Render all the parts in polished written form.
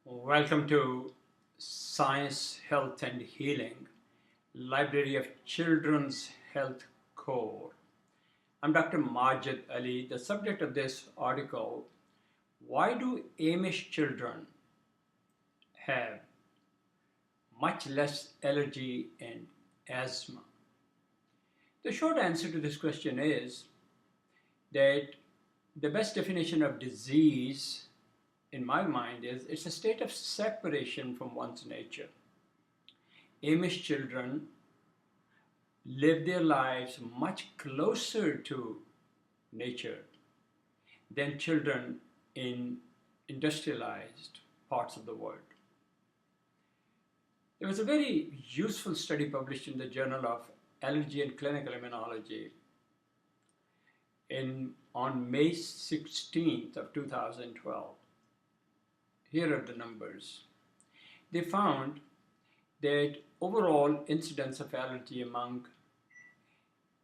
Welcome to Science, Health and Healing, Library of Children's Health Core. I'm Dr. Majid Ali. The subject of this article, why do Amish children have much less allergy and asthma? The short answer to this question is that the best definition of disease in my mind is it's a state of separation from one's nature. Amish children live their lives much closer to nature than children in industrialized parts of the world. There was a very useful study published in the Journal of Allergy and Clinical Immunology on May 16th of 2012. Here are the numbers. They found that overall incidence of allergy among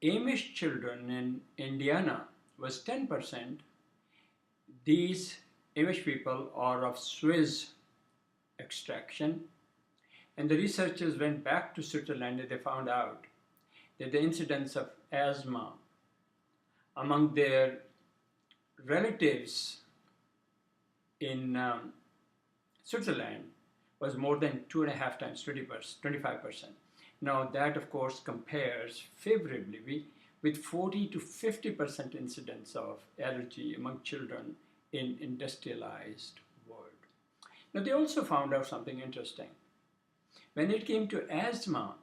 Amish children in Indiana was 10%. These Amish people are of Swiss extraction, and the researchers went back to Switzerland and they found out that the incidence of asthma among their relatives in Switzerland was more than 2.5 times, 25%. Now that of course compares favorably with 40 to 50% incidence of allergy among children in industrialized world. Now they also found out something interesting. When it came to asthma,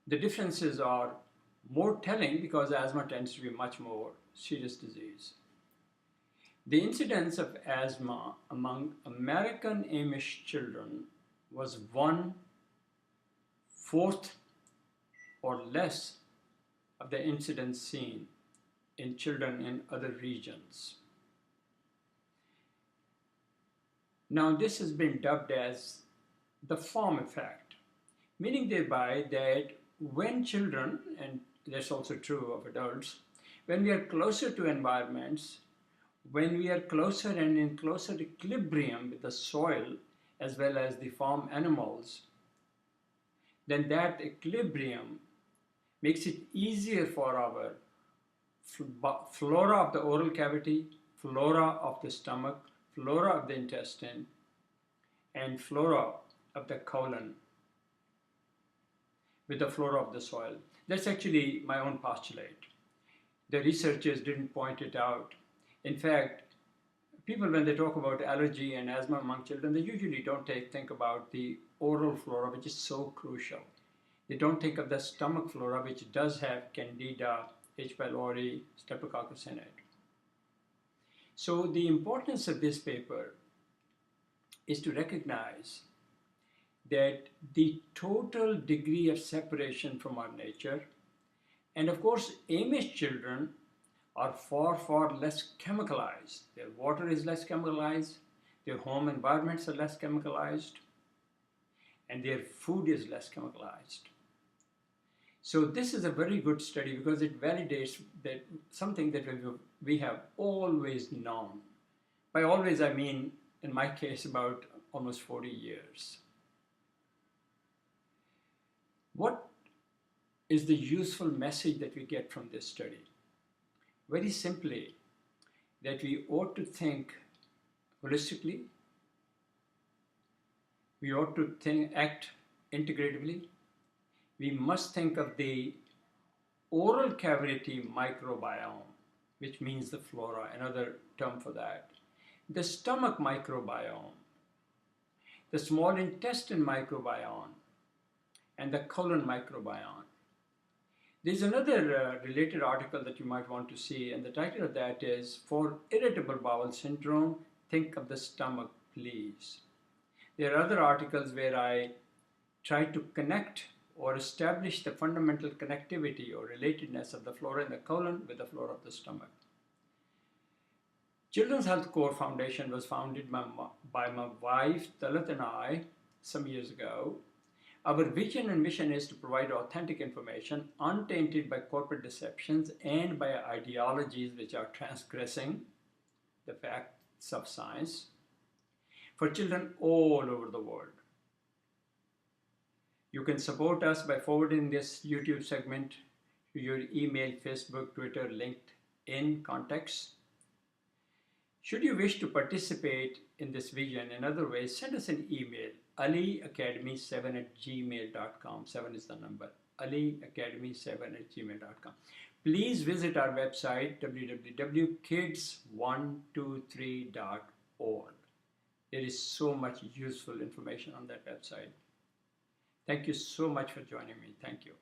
the differences are more telling because asthma tends to be much more serious disease. The incidence of asthma among American Amish children was 1/4 or less of the incidence seen in children in other regions. Now this has been dubbed as the farm effect, meaning thereby that when children, and that's also true of adults, when we are closer to environments, when we are closer and in closer equilibrium with the soil as well as the farm animals, then that equilibrium makes it easier for our flora of the oral cavity, flora of the stomach, flora of the intestine, and flora of the colon with the flora of the soil. That's actually my own postulate. The researchers didn't point it out. In fact, people when they talk about allergy and asthma among children, they usually don't think about the oral flora, which is so crucial. They don't think of the stomach flora, which does have Candida, H. pylori, Streptococcus in it. So the importance of this paper is to recognize that the total degree of separation from our nature, and of course Amish children are far, far less chemicalized. Their water is less chemicalized, their home environments are less chemicalized, and their food is less chemicalized. So this is a very good study because it validates that something that we have always known. By always I mean, in my case, about almost 40 years. What is the useful message that we get from this study? Very simply, that we ought to think holistically, we ought to act integratively. We must think of the oral cavity microbiome, which means the flora, another term for that, the stomach microbiome, the small intestine microbiome, and the colon microbiome. There's another related article that you might want to see, and the title of that is, "For Irritable Bowel Syndrome, Think of the Stomach, Please." There are other articles where I try to connect or establish the fundamental connectivity or relatedness of the flora in the colon with the flora of the stomach. Children's Health Core Foundation was founded by my wife, Talat, and I some years ago. Our vision and mission is to provide authentic information untainted by corporate deceptions and by ideologies which are transgressing the facts of science. for children all over the world. You can support us by forwarding this YouTube segment to your email, Facebook, Twitter, LinkedIn contacts. Should you wish to participate in this vision in other ways, send us an email, aliacademy7@gmail.com. 7 is the number, aliacademy7@gmail.com. Please visit our website, www.kids123.org. There is so much useful information on that website. Thank you so much for joining me. Thank you.